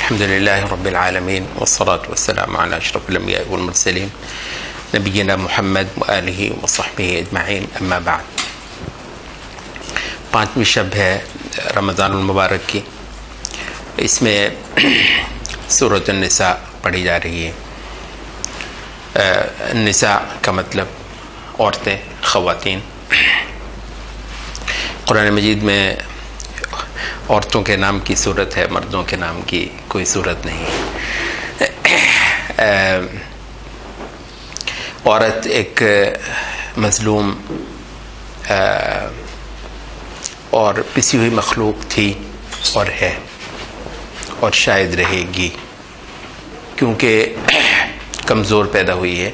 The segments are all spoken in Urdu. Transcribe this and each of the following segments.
الحمد لله رب العالمين والصلاة والسلام على أشرف الأنبياء والمرسلين نبينا محمد وآله وصحبه أجمعين أما بعد. پانچویں شب ہے رمضان المبارک کی. اس میں سورۃ النساء پڑھی جا رہی ہے. نساء کا مطلب عورتیں، خواتین. قرآن مجید میں عورتوں کے نام کی صورت ہے، مردوں کے نام کی کوئی صورت نہیں. عورت ایک مظلوم اور پسی ہوئی مخلوق تھی اور ہے اور شاید رہے گی، کیونکہ کمزور پیدا ہوئی ہے.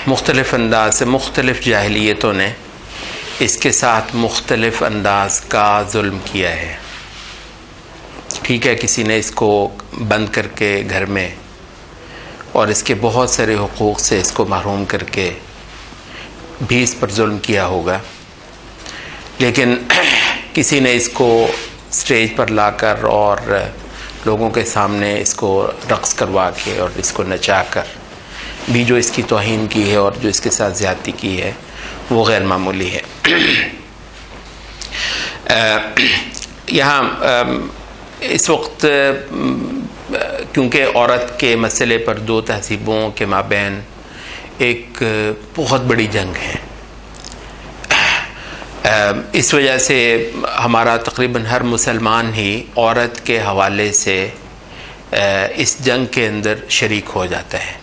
مختلف انداز سے مختلف جاہلیتوں نے اس کے ساتھ مختلف انداز کا ظلم کیا ہے. ٹھیک ہے، کسی نے اس کو بند کر کے گھر میں اور اس کے بہت سارے حقوق سے اس کو محروم کر کے بھی اس پر ظلم کیا ہوگا، لیکن کسی نے اس کو سٹیج پر لا کر اور لوگوں کے سامنے اس کو رقص کروا کے اور اس کو نچا کر بھی جو اس کی توہین کی ہے اور جو اس کے ساتھ زیادتی کی ہے وہ غیر معمولی ہے. یہاں اس وقت کیونکہ عورت کے مسئلے پر دو تہذیبوں کے مابین ایک بہت بڑی جنگ ہے، اس وجہ سے ہمارا تقریباً ہر مسلمان ہی عورت کے حوالے سے اس جنگ کے اندر شریک ہو جاتا ہے.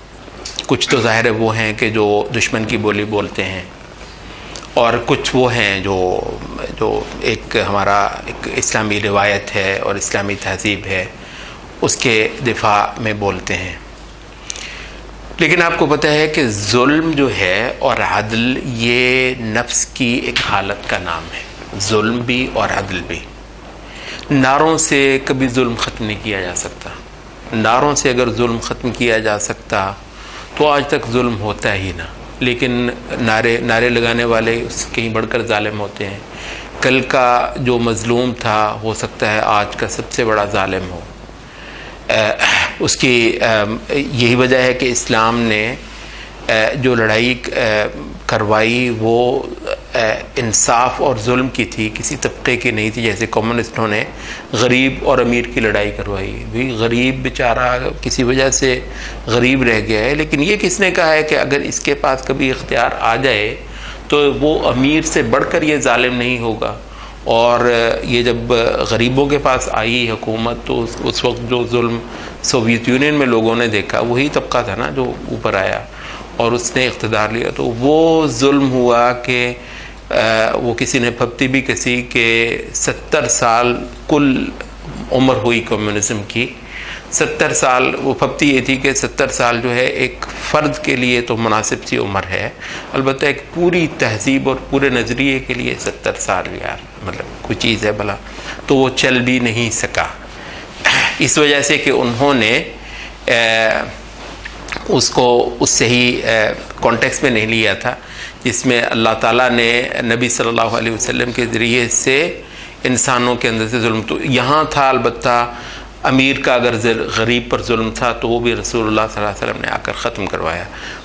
کچھ تو ظاہر ہے وہ ہیں کہ جو دشمن کی بولی بولتے ہیں، اور کچھ وہ ہیں جو ایک ہمارا ایک اسلامی روایت ہے اور اسلامی تہذیب ہے اس کے دفاع میں بولتے ہیں. لیکن آپ کو پتہ ہے کہ ظلم جو ہے اور عدل یہ نفس کی ایک حالت کا نام ہے. ظلم بھی اور عدل بھی. نعروں سے کبھی ظلم ختم نہیں کیا جا سکتا. نعروں سے اگر ظلم ختم کیا جا سکتا تو آج تک ظلم ہوتا ہی نہ. لیکن نعرے لگانے والے اس کہیں بڑھ کر ظالم ہوتے ہیں. کل کا جو مظلوم تھا ہو سکتا ہے آج کا سب سے بڑا ظالم ہو. اس کی یہی وجہ ہے کہ اسلام نے جو لڑائی کروائی وہ انصاف اور ظلم کی تھی، کسی طبقے کی نہیں تھی. جیسے کمیونسٹوں نے غریب اور امیر کی لڑائی کروائی، بھی غریب بیچارہ کسی وجہ سے غریب رہ گیا ہے، لیکن یہ کس نے کہا ہے کہ اگر اس کے پاس کبھی اختیار آ جائے تو وہ امیر سے بڑھ کر یہ ظالم نہیں ہوگا. اور یہ جب غریبوں کے پاس آئی حکومت تو اس وقت جو ظلم سوویت یونین میں لوگوں نے دیکھا وہی طبقہ تھا نا جو اوپر آیا اور اس نے اقتدار لیا. تو وہ ظلم ہوا کہ وہ کسی نے پھپتی بھی کسی کہ 70 سال کل عمر ہوئی کمیونزم کی. 70 سال وہ پھپتی یہ تھی کہ 70 سال جو ہے ایک فرد کے لیے تو مناسب سی عمر ہے، البتہ ایک پوری تہذیب اور پورے نظریے کے لیے 70 سال یار مطلب کوئی چیز ہے بھلا. تو وہ چل بھی نہیں سکا اس وجہ سے کہ انہوں نے اس کو اس صحیح کانٹیکس میں نہیں لیا تھا جس میں اللہ تعالیٰ نے نبی صلی اللہ علیہ وسلم کے ذریعے سے انسانوں کے اندر سے ظلم تو یہاں تھا. البتہ امیر کا اگر غریب پر ظلم تھا تو وہ بھی رسول اللہ صلی اللہ علیہ وسلم نے آ کر ختم کروایا.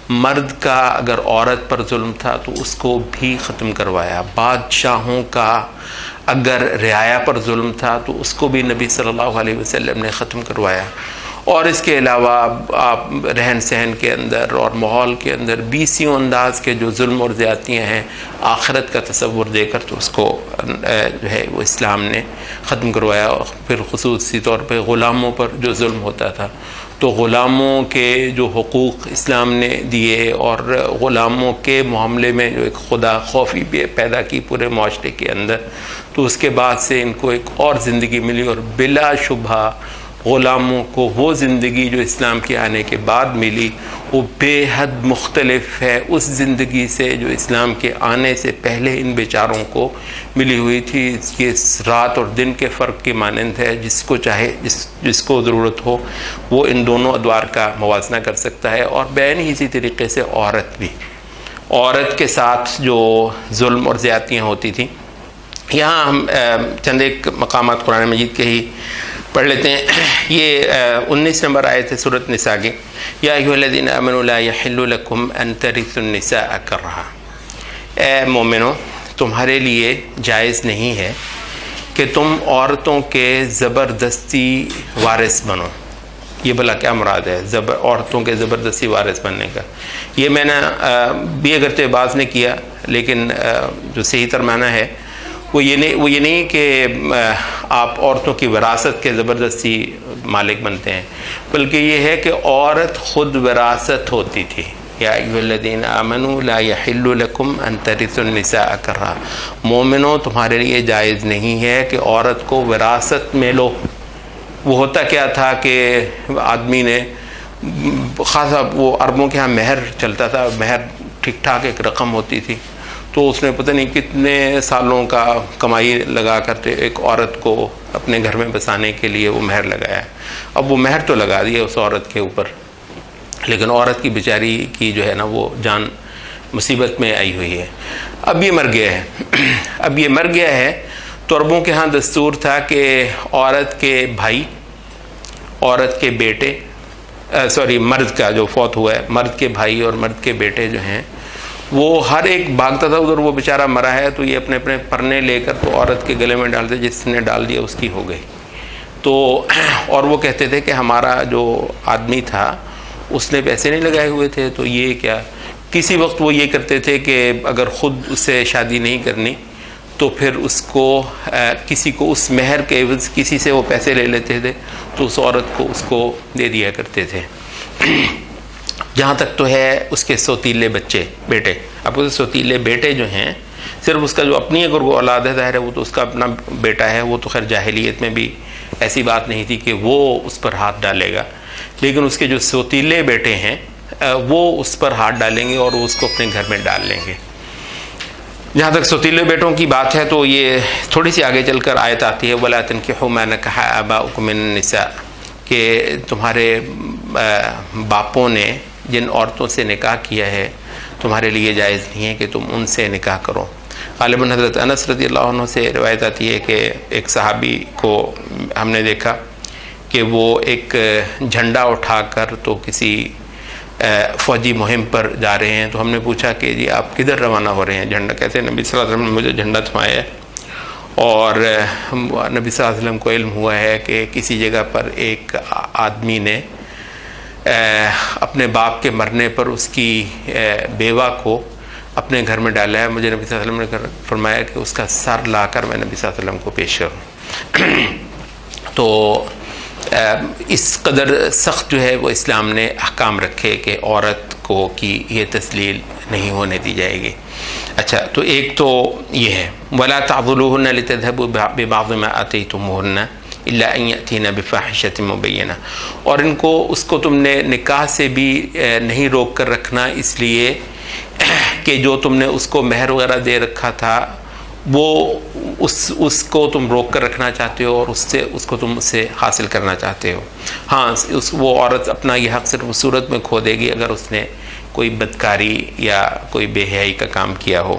مرد کا اگر عورت پر ظلم تھا تو اس کو بھی ختم کروایا. بادشاہوں کا اگر رعایا پر ظلم تھا تو اس کو بھی نبی صلی اللہ علیہ وسلم نے ختم کروایا. اور اس کے علاوہ آپ رہن سہن کے اندر اور ماحول کے اندر بیسیوں انداز کے جو ظلم اور زیادتیاں ہیں آخرت کا تصور دے کر تو اس کو جو ہے وہ اسلام نے ختم کروایا. پھر خصوصی طور پہ غلاموں پر جو ظلم ہوتا تھا تو غلاموں کے جو حقوق اسلام نے دیے اور غلاموں کے معاملے میں جو ایک خدا خوفی بھی پیدا کی پورے معاشرے کے اندر، تو اس کے بعد سے ان کو ایک اور زندگی ملی. اور بلا شبہ غلاموں کو وہ زندگی جو اسلام کے آنے کے بعد ملی وہ بے حد مختلف ہے اس زندگی سے جو اسلام کے آنے سے پہلے ان بیچاروں کو ملی ہوئی تھی. یہ رات اور دن کے فرق کی مانند ہے. جس کو چاہے جس کو ضرورت ہو وہ ان دونوں ادوار کا موازنہ کر سکتا ہے. اور بین ہی اسی طریقے سے عورت بھی، عورت کے ساتھ جو ظلم اور زیادتیاں ہوتی تھیں. یہاں ہم چند ایک مقامات قرآن مجید کے ہی پڑھ لیتے ہیں. یہ 19 نمبر آیت ہے سورۃ نساء کی. یا ایھا الذین آمنوا لا یحل لکم ان ترثوا النساء کرہا. اے مومنو، تمہارے لیے جائز نہیں ہے کہ تم عورتوں کے زبردستی وارث بنو. یہ بھلا کیا مراد ہے عورتوں کے زبردستی وارث بننے کا؟ یہ میں نے بھی اگرچہ بعض نے کیا، لیکن جو صحیح ترمانہ ہے وہ یہ نہیں کہ آپ عورتوں کی وراثت کے زبردستی مالک بنتے ہیں، بلکہ یہ ہے کہ عورت خود وراثت ہوتی تھی. یا ایھا الذین آمنوا لا یحل لکم ان ترثوا النساء کرہا. مومنوں، تمہارے لیے جائز نہیں ہے کہ عورت کو وراثت میں لو. وہ ہوتا کیا تھا کہ آدمی نے خاصا، وہ عربوں کے ہاں مہر چلتا تھا، مہر ٹھیک ٹھاک ایک رقم ہوتی تھی، تو اس نے پتہ نہیں کتنے سالوں کا کمائی لگا کر ایک عورت کو اپنے گھر میں بسانے کے لیے وہ مہر لگایا. اب وہ مہر تو لگا دیا اس عورت کے اوپر، لیکن عورت کی بیچاری کی جو ہے نا وہ جان مصیبت میں آئی ہوئی ہے. اب یہ مر گیا ہے. تو عربوں کے ہاں دستور تھا کہ عورت کے بھائی، عورت کے بیٹے، مرد کا جو فوت ہوا ہے، مرد کے بھائی اور مرد کے بیٹے جو ہیں، وہ ہر ایک بھاگتا تھا ادھر. وہ بیچارہ مرا ہے تو یہ اپنے اپنے پرنے لے کر تو عورت کے گلے میں ڈالتے، جس نے ڈال دیا اس کی ہو گئی. تو اور وہ کہتے تھے کہ ہمارا جو آدمی تھا اس نے پیسے نہیں لگائے ہوئے تھے، تو یہ کیا. کسی وقت وہ یہ کرتے تھے کہ اگر خود اس سے شادی نہیں کرنی تو پھر اس کو کسی کو اس مہر کے عوض کسی سے وہ پیسے لے لیتے تھے، تو اس عورت کو اس کو دے دیا کرتے تھے. جہاں تک تو ہے اس کے سوتیلے بیٹے. اب اس سوتیلے بیٹے جو ہیں، صرف اس کا جو اپنی اگر وہ اولاد ہے، ظاہر ہے وہ تو اس کا اپنا بیٹا ہے، وہ تو خیر جاہلیت میں بھی ایسی بات نہیں تھی کہ وہ اس پر ہاتھ ڈالے گا، لیکن اس کے جو سوتیلے بیٹے ہیں وہ اس پر ہاتھ ڈالیں گے اور وہ اس کو اپنے گھر میں ڈال لیں گے. جہاں تک سوتیلے بیٹوں کی بات ہے تو یہ تھوڑی سی آگے چل کر آیت آتی ہے وَلَا تَنْكِحُوا مَا نَكَحَ آبَاؤُكُم مِّنَ النِّسَاءِ، کہ تمہارے باپوں نے جن عورتوں سے نکاح کیا ہے تمہارے لیے جائز نہیں ہے کہ تم ان سے نکاح کرو. غالباً حضرت انس رضی اللہ عنہ سے روایت آتی ہے کہ ایک صحابی کو ہم نے دیکھا کہ وہ ایک جھنڈا اٹھا کر تو کسی فوجی مہم پر جا رہے ہیں. تو ہم نے پوچھا کہ جی آپ کدھر روانہ ہو رہے ہیں؟ جھنڈا کیسے؟ نبی صلی اللہ علیہ وسلم نے مجھے جھنڈا تھمایا ہے، اور نبی صلی اللہ علیہ وسلم کو علم ہوا ہے کہ کسی جگہ پر ایک آدمی نے اپنے باپ کے مرنے پر اس کی بیوہ کو اپنے گھر میں ڈالا ہے. مجھے نبی صلی اللہ علیہ وسلم نے فرمایا کہ اس کا سر لا کر میں نبی صلی اللہ علیہ وسلم کو پیش کروں. تو اس قدر سخت جو ہے وہ اسلام نے احکام رکھے کہ عورت کو کی یہ تسلیل نہیں ہونے دی جائے گی. اچھا، تو ایک تو یہ ہے وَلَا تَعْضُلُوهُنَّ لِتَذْهَبُوا بِبَعْضِ مَا آتَيْتُمُوهُنَّ إِلَّا أَن يَأْتِينَ بِفَاحِشَةٍ مُبَيِّنَةٍ. اور ان کو اس کو تم نے نکاح سے بھی نہیں روک کر رکھنا، اس لیے کہ جو تم نے اس کو مہر وغیرہ دے رکھا تھا وہ اس کو تم روک کر رکھنا چاہتے ہو اور اس کو تم اس سے حاصل کرنا چاہتے ہو. ہاں، وہ عورت اپنا یہ حق صرف اس صورت میں کھو دے گی اگر اس نے کوئی بدکاری یا کوئی بے حیائی کا کام کیا ہو.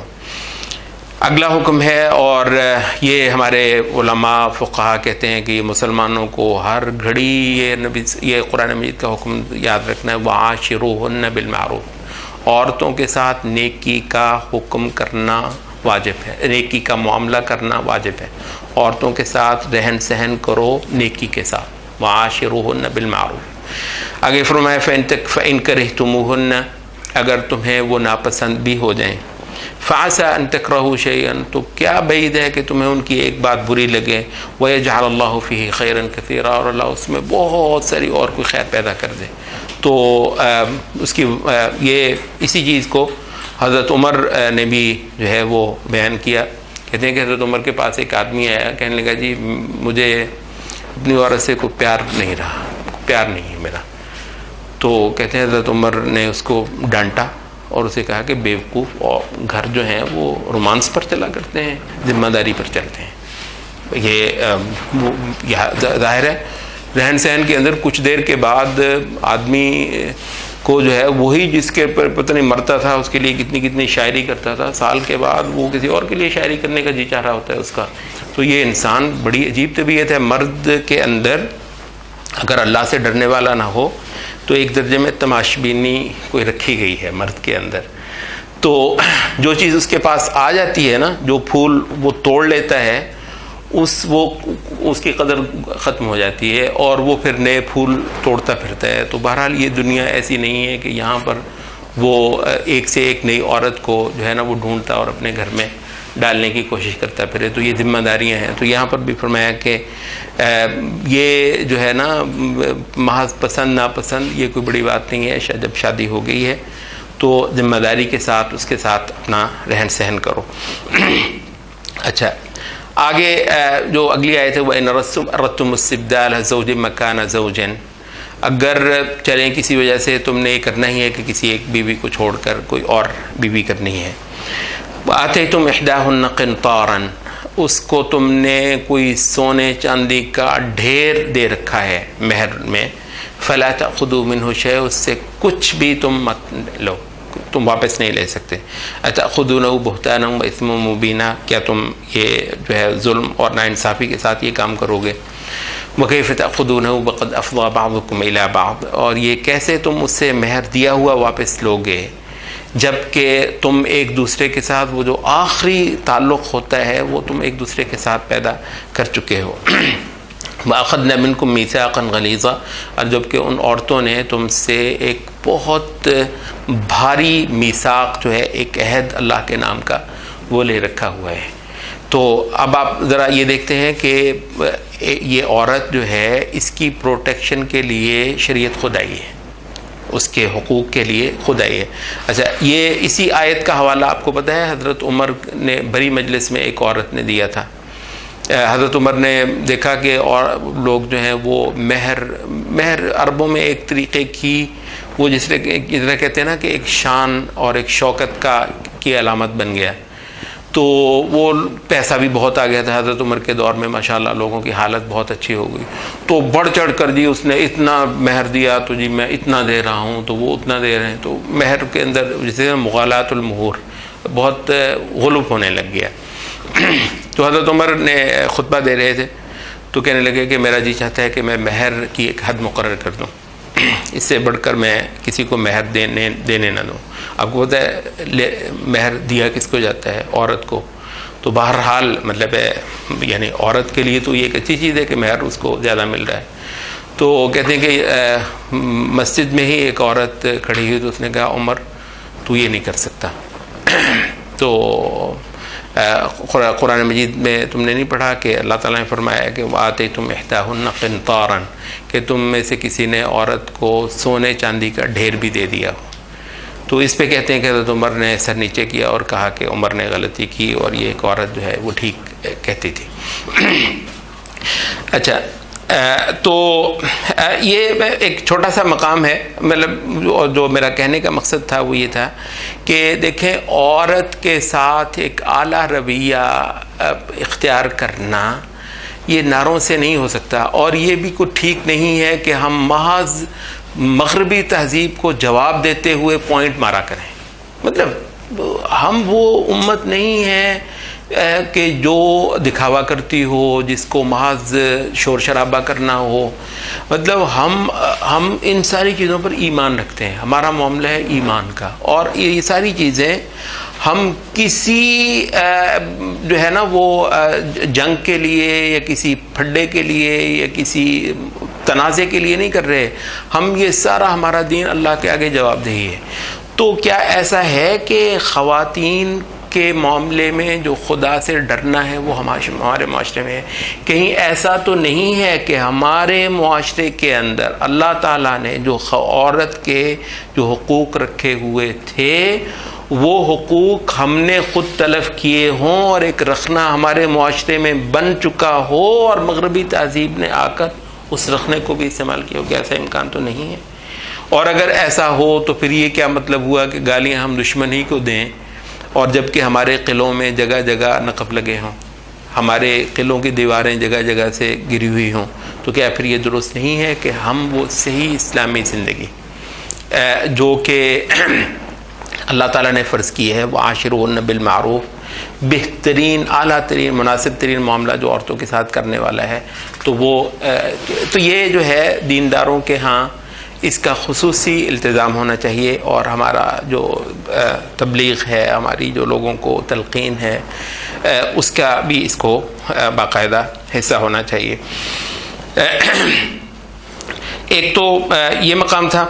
اگلا حکم ہے، اور یہ ہمارے علماء فقہا کہتے ہیں کہ یہ مسلمانوں کو ہر گھڑی یہ قرآن مجید کا حکم یاد رکھنا ہے وَعَاشِرُوهُنَّ بِالْمَعْرُوفِ. عورتوں کے ساتھ نیکی کا حکم کرنا واجب ہے، نیکی کا معاملہ کرنا واجب ہے. عورتوں کے ساتھ رہن سہن کرو نیکی کے ساتھ. وَعَاشِرُوهُنَّ بِالْمَعْرُوفِ. آگے فرمایا فَإِن كَرِهْتُمُوهُنَّ، اگر تمہیں وہ ناپسند بھی ہو جائیں. فَعَسَىٰ أَن تَكْرَهُوا شَيْئًا، تو کیا بعید ہے کہ تمہیں ان کی ایک بات بری لگے. وَيَجْعَلَ اللَّهُ فِيهِ خَيْرًا كَثِيرًا، اور اللہ اس میں بہت ساری اور کوئی خیر پیدا کر دے. تو اس کی یہ اسی چیز کو حضرت عمر نے بھی جو ہے وہ بیان کیا. کہتے ہیں کہ حضرت عمر کے پاس ایک آدمی آیا، کہنے لگا جی مجھے اپنی عورت سے کوئی پیار نہیں رہا، پیار نہیں ہے میرا. تو کہتے ہیں حضرت عمر نے اس کو ڈانٹا اور اسے کہا کہ بیوقوف، اور گھر جو ہیں وہ رومانس پر چلا کرتے ہیں، ذمہ داری پر چلتے ہیں. یہ ظاہر ہے رہن سہن کے اندر کچھ دیر کے بعد آدمی کو جو ہے وہی جس کے پر پتہ نہیں مرتا تھا اس کے لیے کتنی کتنی شاعری کرتا تھا، سال کے بعد وہ کسی اور کے لیے شاعری کرنے کا جی چاہ رہا ہوتا ہے اس کا. تو یہ انسان بڑی عجیب طبیعت ہے. مرد کے اندر اگر اللہ سے ڈرنے والا نہ ہو تو ایک درجے میں تماشبینی کوئی رکھی گئی ہے مرد کے اندر. تو جو چیز اس کے پاس آ جاتی ہے نا، جو پھول وہ توڑ لیتا ہے اس کی قدر ختم ہو جاتی ہے اور وہ پھر نئے پھول توڑتا پھرتا ہے. تو بہرحال یہ دنیا ایسی نہیں ہے کہ یہاں پر وہ ایک سے ایک نئی عورت کو جو ہے نا وہ ڈھونڈتا اور اپنے گھر میں ڈالنے کی کوشش کرتا پھرے. تو یہ ذمہ داریاں ہیں. تو یہاں پر بھی فرمایا کہ یہ جو ہے نا محض پسند ناپسند یہ کوئی بڑی بات نہیں ہے. جب شادی ہو گئی ہے تو ذمہ داری کے ساتھ اس کے ساتھ اپنا رہن سہن کرو. اچھا آگے جو اگلی آیت ہے وَإِنْ أَرَدْتُمُ اسْتِبْدَالَ زَوْجٍ مَكَانَ زَوْجٍ، اگر چلیں کسی وجہ سے تم نے یہ کرنا ہی ہے کہ کسی ایک بیوی کو چھوڑ کر کوئی اور بیوی کرنی ہے. وَآتَيْتُمْ إِحْدَاهُنَّ قِنْطَارًا، اس کو تم نے کوئی سونے چاندی کا ڈھیر دے رکھا ہے مہر میں. فَلَا تَأْخُذُوا مِنْهُ شَيْئًا، اس سے کچھ بھی تم مت لو، تم واپس نہیں لے سکتے. أَتَأْخُذُونَهُ بُهْتَانًا وَإِثْمًا مُبِينًا، کیا تم یہ جو ہے ظلم اور ناانصافی کے ساتھ یہ کام کرو گے. وَكَيْفَ تَأْخُذُونَهُ وَقَدْ أَفْضَىٰ بَعْضُكُمْ إِلَىٰ بَعْضٍ، اور یہ کیسے تم اس سے مہر دیا ہوا واپس لوگے جب کہ تم ایک دوسرے کے ساتھ وہ جو آخری تعلق ہوتا ہے وہ تم ایک دوسرے کے ساتھ پیدا کر چکے ہو. وَأَخَذْنَا مِنْكُمْ مِيثَاقًا غَلِيظًا، اور جب کہ ان عورتوں نے تم سے ایک بہت بھاری میثاق جو ہے ایک عہد اللہ کے نام کا وہ لے رکھا ہوا ہے. تو اب آپ ذرا یہ دیکھتے ہیں کہ یہ عورت جو ہے اس کی پروٹیکشن کے لیے شریعت خود آئی ہے، اس کے حقوق کے لیے خود آئی ہے. اچھا یہ اسی آیت کا حوالہ آپ کو پتہ ہے حضرت عمر نے بری مجلس میں ایک عورت نے دیا تھا. حضرت عمر نے دیکھا کہ اور لوگ جو ہیں وہ مہر عربوں میں ایک طریقے کی وہ جس طرح کہتے ہیں نا کہ ایک شان اور ایک شوکت کی علامت بن گیا. تو وہ پیسہ بھی بہت آ گیا تھا حضرت عمر کے دور میں، ماشاءاللہ لوگوں کی حالت بہت اچھی ہو گئی. تو بڑھ چڑھ کر جی اس نے اتنا مہر دیا تو جی میں اتنا دے رہا ہوں، تو وہ اتنا دے رہے ہیں. تو مہر کے اندر جسے مغالات المہور بہت غلب ہونے لگ گیا. تو حضرت عمر نے خطبہ دے رہے تھے تو کہنے لگے کہ میرا جی چاہتا ہے کہ میں مہر کی ایک حد مقرر کر دوں، اس سے بڑھ کر میں کسی کو مہر دینے نہ دوں. آپ کو پتہ ہے مہر دیا کس کو جاتا ہے؟ عورت کو. تو بہرحال مطلب ہے یعنی عورت کے لیے تو یہ ایک اچھی چیز ہے کہ مہر اس کو زیادہ مل رہا ہے. تو کہتے ہیں کہ مسجد میں ہی ایک عورت کھڑی ہوئی تو اس نے کہا عمر تو یہ نہیں کر سکتا. تو قرآن مجید میں تم نے نہیں پڑھا کہ اللہ تعالیٰ نے فرمایا کہ وَآتَيْتُمْ إِحْدَاهُنَّ قِنْطَارًا، کہ تم میں سے کسی نے عورت کو سونے چاندی کا ڈھیر بھی دے دیا ہو. تو اس پہ کہتے ہیں کہ حضرت عمر نے سر نیچے کیا اور کہا کہ عمر نے غلطی کی اور یہ ایک عورت جو ہے وہ ٹھیک کہتی تھی. اچھا تو یہ ایک چھوٹا سا مقام ہے، مطلب جو میرا کہنے کا مقصد تھا وہ یہ تھا کہ دیکھیں عورت کے ساتھ ایک اعلیٰ رویہ اختیار کرنا یہ نعروں سے نہیں ہو سکتا. اور یہ بھی کوئی ٹھیک نہیں ہے کہ ہم محض مغربی تہذیب کو جواب دیتے ہوئے پوائنٹ مارا کریں. مطلب ہم وہ امت نہیں ہیں کہ جو دکھاوا کرتی ہو، جس کو محض شور شرابہ کرنا ہو. مطلب ہم ان ساری چیزوں پر ایمان رکھتے ہیں، ہمارا معاملہ ہے ایمان کا. اور یہ ساری چیزیں ہم کسی جو ہے نا وہ جنگ کے لیے یا کسی پھڈے کے لیے یا کسی تنازع کے لیے نہیں کر رہے. ہم یہ سارا ہمارا دین اللہ کے آگے جواب دہی ہے. تو کیا ایسا ہے کہ خواتین کے معاملے میں جو خدا سے ڈرنا ہے وہ ہمارے معاشرے میں ہے؟ کہیں ایسا تو نہیں ہے کہ ہمارے معاشرے کے اندر اللہ تعالیٰ نے جو عورت کے جو حقوق رکھے ہوئے تھے وہ حقوق ہم نے خود تلف کیے ہوں اور ایک رکھنا ہمارے معاشرے میں بن چکا ہو اور مغربی تہذیب نے آ کر اس رکھنے کو بھی استعمال کیا ہو؟ کہ ایسا امکان تو نہیں ہے. اور اگر ایسا ہو تو پھر یہ کیا مطلب ہوا کہ گالیاں ہم دشمن ہی کو دیں اور جبکہ ہمارے قلعوں میں جگہ جگہ نقب لگے ہوں، ہمارے قلعوں کی دیواریں جگہ جگہ سے گری ہوئی ہوں؟ تو کیا پھر یہ درست نہیں ہے کہ ہم وہ صحیح اسلامی زندگی جو کہ اللہ تعالیٰ نے فرض کی ہے، وعاشرہن بالمعروف، بہترین اعلیٰ ترین مناسب ترین معاملہ جو عورتوں کے ساتھ کرنے والا ہے، تو یہ جو ہے دینداروں کے ہاں اس کا خصوصی التزام ہونا چاہیے، اور ہمارا جو تبلیغ ہے، ہماری جو لوگوں کو تلقین ہے، اس کا بھی اس کو باقاعدہ حصہ ہونا چاہیے۔ ایک تو یہ مقام تھا،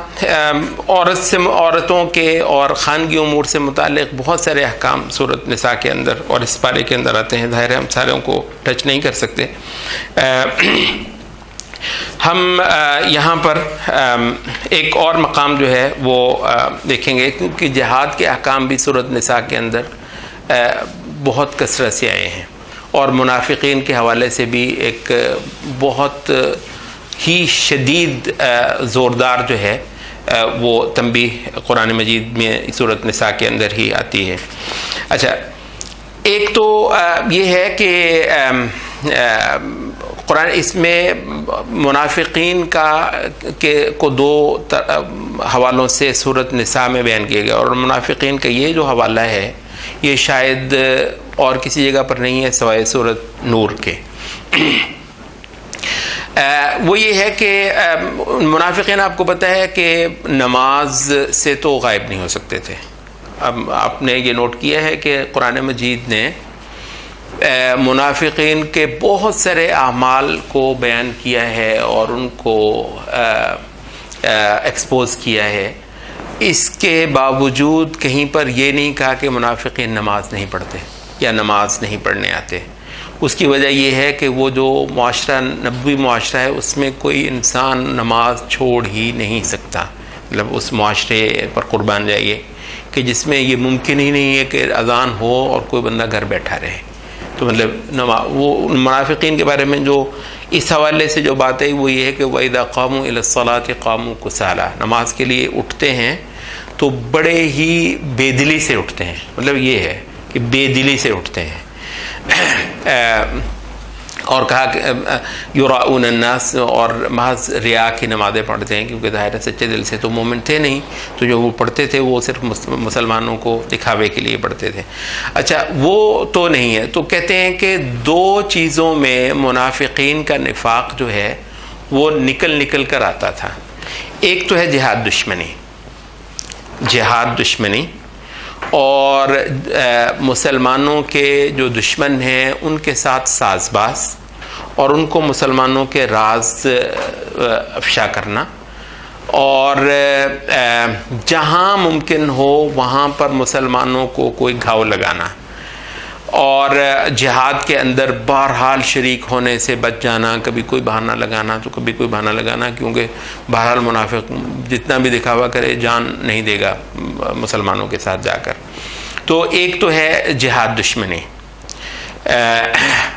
عورتوں کے اور خانگی امور سے متعلق بہت سارے احکام سورۃ نساء کے اندر اور اس پارے کے اندر آتے ہیں، ظاہر ہے ہم ساروں کو ٹچ نہیں کر سکتے۔ ہم یہاں پر ایک اور مقام جو ہے وہ دیکھیں گے، کیونکہ جہاد کے احکام بھی سورۃ نساء کے اندر بہت کثرت سے آئے ہیں، اور منافقین کے حوالے سے بھی ایک بہت ہی شدید زوردار جو ہے وہ تنبیہ قرآن مجید میں سورۃ نساء کے اندر ہی آتی ہے۔ اچھا، ایک تو یہ ہے کہ قرآن اس میں منافقین کو دو حوالوں سے سورۃ نساء میں بیان کیا گیا، اور منافقین کا یہ جو حوالہ ہے یہ شاید اور کسی جگہ پر نہیں ہے سوائے سورۃ نور کے۔ وہ یہ ہے کہ منافقین آپ کو پتہ ہے کہ نماز سے تو غائب نہیں ہو سکتے تھے۔ اب آپ نے یہ نوٹ کیا ہے کہ قرآن مجید نے منافقین کے بہت سارے اعمال کو بیان کیا ہے اور ان کو ایکسپوز کیا ہے، اس کے باوجود کہیں پر یہ نہیں کہا کہ منافقین نماز نہیں پڑھتے یا نماز نہیں پڑھنے آتے۔ اس کی وجہ یہ ہے کہ وہ جو معاشرہ نبوی معاشرہ ہے اس میں کوئی انسان نماز چھوڑ ہی نہیں سکتا، مطلب اس معاشرے پر قربان جائیے کہ جس میں یہ ممکن ہی نہیں ہے کہ اذان ہو اور کوئی بندہ گھر بیٹھا رہے۔ تو مطلب وہ منافقین کے بارے میں جو اس حوالے سے جو بات ہے وہ یہ ہے کہ وَإِذَا قَامُوا إِلَى الصَّلَاةِ قَامُوا كُسَالَىٰ، نماز کے لیے اٹھتے ہیں تو بڑے ہی بے دلی سے اٹھتے ہیں، مطلب یہ ہے کہ بے دلی سے اٹھتے ہیں۔ اور کہا کہ یراؤن الناس، اور محض ریا کی نمازیں پڑھتے ہیں، کیونکہ ظاہر ہے سچے دل سے تو مومن تھے نہیں، تو جو وہ پڑھتے تھے وہ صرف مسلمانوں کو دکھاوے کے لیے پڑھتے تھے۔ اچھا، وہ تو نہیں ہے، تو کہتے ہیں کہ دو چیزوں میں منافقین کا نفاق جو ہے وہ نکل کر آتا تھا۔ ایک تو ہے جہاد دشمنی، اور مسلمانوں کے جو دشمن ہیں ان کے ساتھ ساز باز، اور ان کو مسلمانوں کے راز افشا کرنا، اور جہاں ممکن ہو وہاں پر مسلمانوں کو کوئی گھاؤ لگانا، اور جہاد کے اندر بہرحال شریک ہونے سے بچ جانا، کبھی کوئی بہانہ لگانا تو کبھی کوئی بہانہ لگانا، کیونکہ بہرحال منافق جتنا بھی دکھاوا کرے جان نہیں دے گا مسلمانوں کے ساتھ جا کر۔ تو ایک تو ہے جہاد دشمنی۔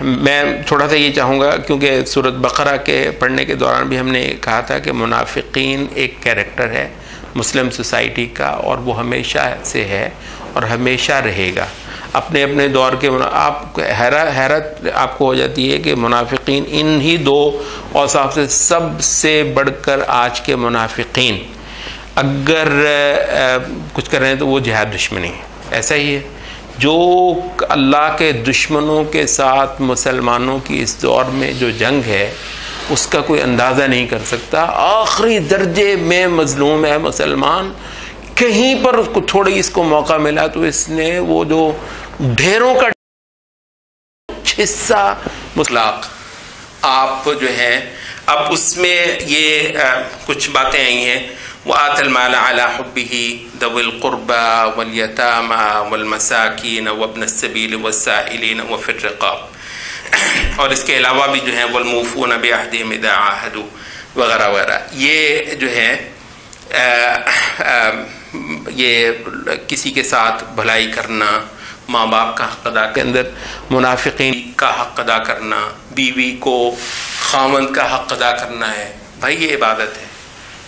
میں تھوڑا سا یہ چاہوں گا، کیونکہ سورۃ بقرہ کے پڑھنے کے دوران بھی ہم نے کہا تھا کہ منافقین ایک کیریکٹر ہے مسلم سوسائٹی کا، اور وہ ہمیشہ سے ہے اور ہمیشہ رہے گا۔ اپنے اپنے دور کے آپ حیرت آپ کو ہو جاتی ہے کہ منافقین ان ہی دو اوصاف سے سب سے بڑھ کر آج کے منافقین اگر کچھ کر رہے ہیں تو وہ جہاد دشمنی ہے۔ ایسا ہی ہے، جو اللہ کے دشمنوں کے ساتھ مسلمانوں کی اس دور میں جو جنگ ہے اس کا کوئی اندازہ نہیں کر سکتا۔ آخری درجے میں مظلوم ہے مسلمان، کہیں پر تھوڑی اس کو موقع ملا تو اس نے وہ جو ڈھیروں کا حصہ مطلق آپ جو ہے، اب اس میں یہ کچھ باتیں آئی ہیں، وَآتَ الْمَالَ عَلَى حُبِّهِ ذَوِي الْقُرْبَى وَالْيَتَامَى وَالْمَسَاكِينَ وَابْنَ السَّبِيلِ وَالسَّائِلِينَ وَفِي الرِّقَابِ، اور اس کے علاوہ بھی جو ہے وَالْمُوفُونَ بِعَهْدِهِمْ إِذَا عَاهَدُوا وغیرہ وغیرہ۔ یہ جو ہے یہ کسی کے ساتھ بھلائی کرنا، ماں باپ کا حق ادا کے اندر منافقین کا حق ادا کرنا، بیوی کو خاوند کا حق ادا کرنا ہے، بھائی یہ عبادت ہے۔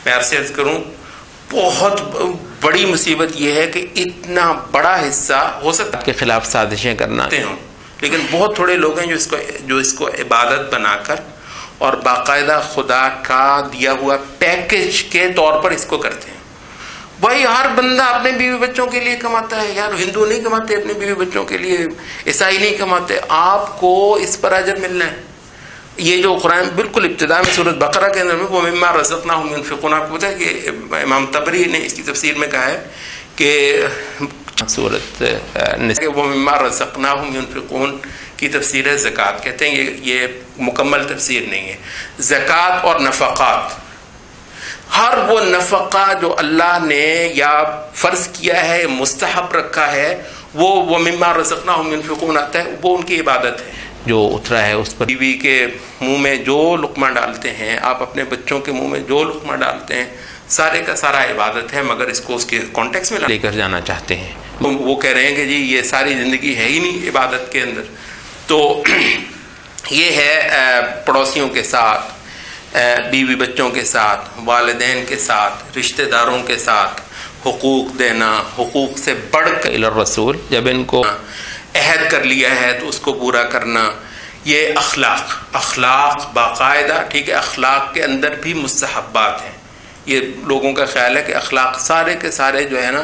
میں عرض کروں بہت بڑی مصیبت یہ ہے کہ اتنا بڑا حصہ ہو سکتا ہے کے خلاف سازشیں کرنا ہوں، لیکن بہت تھوڑے لوگ ہیں جو اس کو عبادت بنا کر اور باقاعدہ خدا کا دیا ہوا پیکج کے طور پر اس کو کرتے ہیں۔ بھائی ہر بندہ اپنے بیوی بچوں کے لیے کماتا ہے یار. ہندو نہیں کماتے اپنے بیوی بچوں کے لیے, عیسائی نہیں کماتے. آپ کو اس پر اجر ملنا ہے. یہ جو قرآن بالکل ابتدا میں سورۃ بقرہ کے اندر میں وہ مما رزقناہم ينفقون, آپ کو پتہ ہے کہ امام طبری نے اس کی تفسیر میں کہا ہے کہ سورۃ وہ مما رزقناہم ينفقون کی تفسیر ہے زکوٰۃ. کہتے ہیں یہ مکمل تفسیر نہیں ہے. زکوٰۃ اور نفقات, ہر وہ نفقہ جو اللہ نے یا فرض کیا ہے مستحب رکھا ہے وہ مما رزقناہم ينفقون آتا ہے, وہ ان کی عبادت ہے. جو اترا ہے اس پر بیوی کے منہ میں جو لقمہ ڈالتے ہیں, آپ اپنے بچوں کے منہ میں جو لقمہ ڈالتے ہیں, سارے کا سارا عبادت ہے, مگر اس کو اس کے کانٹیکس میں لے کر جانا چاہتے ہیں. وہ کہہ رہے ہیں کہ جی یہ ساری زندگی ہے ہی نہیں عبادت کے اندر. تو یہ ہے پڑوسیوں کے ساتھ, بیوی بچوں کے ساتھ, والدین کے ساتھ, رشتہ داروں کے ساتھ حقوق دینا, حقوق سے بڑھ کر الرسول, جب ان کو عہد کر لیا ہے تو اس کو پورا کرنا. یہ اخلاق باقاعدہ, ٹھیک ہے, اخلاق کے اندر بھی مستحبات ہیں. یہ لوگوں کا خیال ہے کہ اخلاق سارے کے سارے جو ہے نا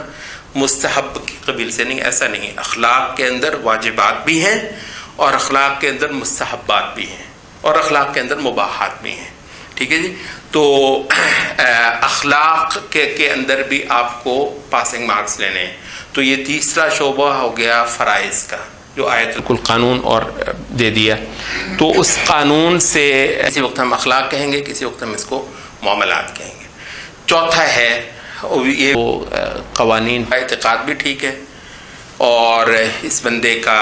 مستحب کی قبیل سے نہیں, ایسا نہیں. اخلاق کے اندر واجبات بھی ہیں اور اخلاق کے اندر مستحبات بھی ہیں اور اخلاق کے اندر مباحات بھی ہیں. ٹھیک ہے جی. تو اخلاق کے اندر بھی آپ کو پاسنگ مارکس لینے ہیں. تو یہ تیسرا شعبہ ہو گیا فرائض کا, جو آیت کل قانون اور دے دیا. تو اس قانون سے کسی وقت ہم اخلاق کہیں گے, کسی وقت ہم اس کو معاملات کہیں گے. چوتھا ہے یہ قوانین کا اعتقاد بھی ٹھیک ہے اور اس بندے کا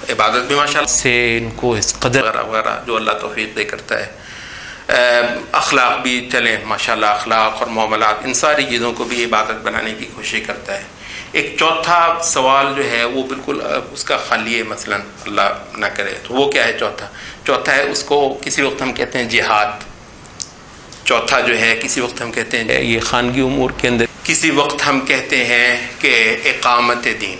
عبادت بھی ماشاءاللہ سے ان کو اس قدر وغیرہ جو اللہ توفیق دے کرتا ہے. اخلاق بھی چلیں ماشاءاللہ, اخلاق اور معاملات ان ساری چیزوں کو بھی عبادت بنانے کی کوشش کرتا ہے. ایک چوتھا سوال جو ہے وہ بالکل اس کا خالی ہے, مثلا اللہ نہ کرے تو وہ کیا ہے چوتھا ہے اس کو کسی وقت ہم کہتے ہیں جہاد. چوتھا جو ہے کسی وقت ہم کہتے ہیں یہ خانگی امور کے اندر, کسی وقت ہم کہتے ہیں کہ اقامت دین.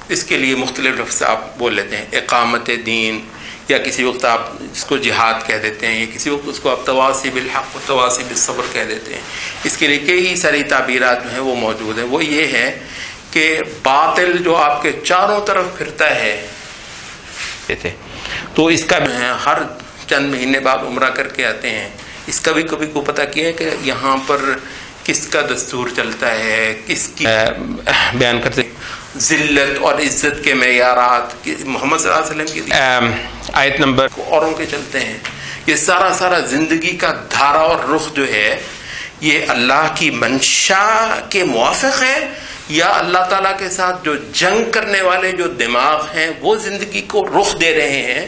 اس کے لیے مختلف لفظ آپ بول لیتے ہیں, اقامت دین, یا کسی وقت آپ اس کو جہاد کہہ دیتے ہیں, یا کسی وقت اس کو آپ تواصی بالحق و تواصی بالصبر کہہ دیتے ہیں. اس کے لیے کئی ساری تعبیرات جو ہیں وہ موجود ہیں. وہ یہ ہے کہ باطل جو آپ کے چاروں طرف پھرتا ہے, تو اس کا ہر چند مہینے بعد عمرہ کر کے آتے ہیں, اس کا بھی کبھی کو پتہ کیا ہے کہ یہاں پر کس کا دستور چلتا ہے, کس کی بیان کرتے ذلت اور عزت کے معیارات محمد صلی اللہ علیہ وسلم کی آیت نمبر اوروں کے چلتے ہیں. یہ سارا زندگی کا دھارا اور رخ جو ہے یہ اللہ کی منشا کے موافق ہے, یا اللہ تعالیٰ کے ساتھ جو جنگ کرنے والے جو دماغ ہیں وہ زندگی کو رخ دے رہے ہیں.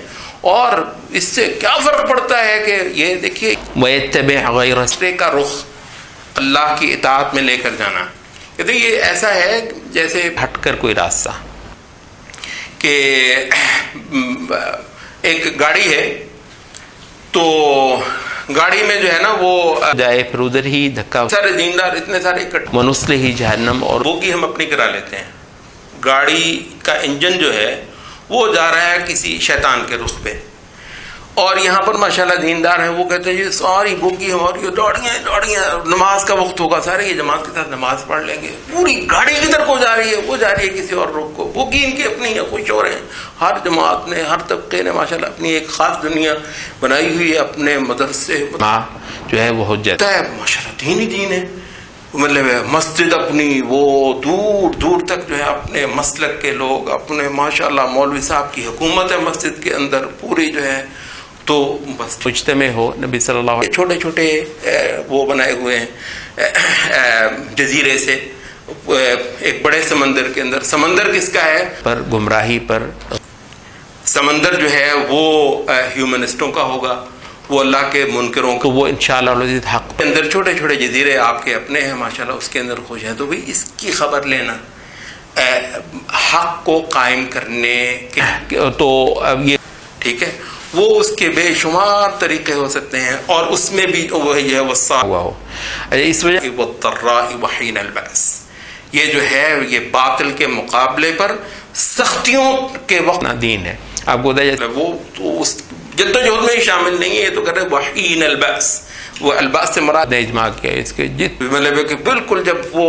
اور اس سے کیا فرق پڑتا ہے کہ یہ دیکھیے وَيَتَّبِعْ غَيْرَ راستے کا رخ اللہ کی اطاعت میں لے کر جانا. کہتے یہ ایسا ہے جیسے ہٹ کر کوئی راستہ, کہ ایک گاڑی ہے تو گاڑی میں جو ہے نا وہ جائے پھر ادھر ہی دھکا, سارے دیندار اتنے سارے وَنُصْلِهِ جہنم, اور بوگی ہم اپنی کرا لیتے ہیں. گاڑی کا انجن جو ہے وہ جا رہا ہے کسی شیطان کے رخ پہ, اور یہاں پر ماشاءاللہ دیندار ہیں, وہ کہتے ہیں یہ ساری بوگی ہماری دوڑیاں, نماز کا وقت ہوگا سارے یہ جماعت کے ساتھ نماز پڑھ لیں گے. پوری گاڑی کدھر کو جا رہی ہے, وہ جا رہی ہے کسی اور رخ کو. بوگی ان کی اپنی ہے, خوش ہو رہے ہیں. ہر جماعت نے, ہر طبقے نے ماشاءاللہ اپنی ایک خاص دنیا بنائی ہوئی ہے, اپنے مدرسے جو ہے وہ حجت ہے ماشاءاللہ, دین ہی دین ہے. مطلب مسجد اپنی, وہ دور تک جو ہے اپنے مسلک کے لوگ, اپنے ماشاءاللہ مولوی صاحب کی حکومت ہے مسجد کے اندر پوری جو ہے. تو بس مجتمع ہو نبی صلی اللہ علیہ وسلم چھوٹے وہ بنائے ہوئے ہیں جزیرے سے ایک بڑے سمندر کے اندر. سمندر کس کا ہے؟ پر گمراہی پر. سمندر جو ہے وہ ہیومنسٹوں کا ہوگا, وہ اللہ کے منکروں کو, وہ انشاءاللہ حق کے اندر چھوٹے جزیرے آپ کے اپنے ہیں ماشاءاللہ, اس کے اندر خوش ہیں. تو بھی اس کی خبر لینا, حق کو قائم کرنے کے, تو اب یہ ٹھیک ہے, وہ اس کے بے شمار طریقے ہو سکتے ہیں, اور اس میں بھی وہ یہ وصا ہوا ہو. اس وجہ وَالضَّرَّاءِ وَحِينَ الْبَأْسِ, یہ جو ہے یہ باطل کے مقابلے پر سختیوں کے وقت دین ہے. آپ کو وہ تو اس جدوجہد میں ہی شامل نہیں ہے, یہ تو کہتے ہیں وحین البأس, وہ الباس سے مراد اجماع کیا اس کے مطلب ہے کہ بالکل جب وہ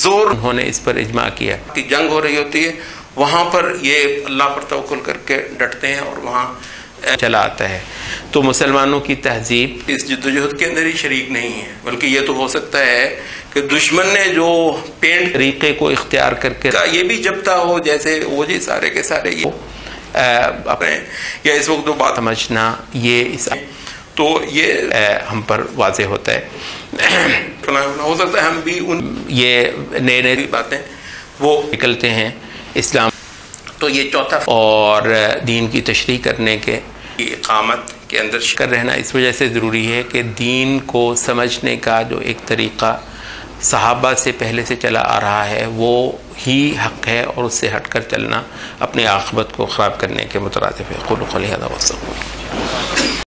زور انہوں نے اس پر اجماع کیا کی جنگ ہو رہی ہوتی ہے وہاں پر یہ اللہ پر توکل کر کے ڈٹتے ہیں اور وہاں چلا آتا ہے. تو مسلمانوں کی تہذیب اس جدوجہد کے اندر ہی شریک نہیں ہے، بلکہ یہ تو ہو سکتا ہے کہ دشمن نے جو پینٹ طریقے کو اختیار کر کے یہ بھی جبتا ہو جیسے وہ جی سارے کے سارے اپنے یا اس وقت بات سمجھنا یہ اس تو یہ ہم پر واضح ہوتا ہے. ہو سکتا ہے ہم بھی ان یہ نئے نئے باتیں وہ نکلتے ہیں اسلام تو یہ چوتھا اور دین کی تشریح کرنے کے اقامت کے اندر کر رہنا اس وجہ سے ضروری ہے کہ دین کو سمجھنے کا جو ایک طریقہ صحابہ سے پہلے سے چلا آ رہا ہے وہ ہی حق ہے، اور اس سے ہٹ کر چلنا اپنے عاقبت کو خراب کرنے کے مترادف ہے. قولوا قولی ھذا واستغفر اللہ.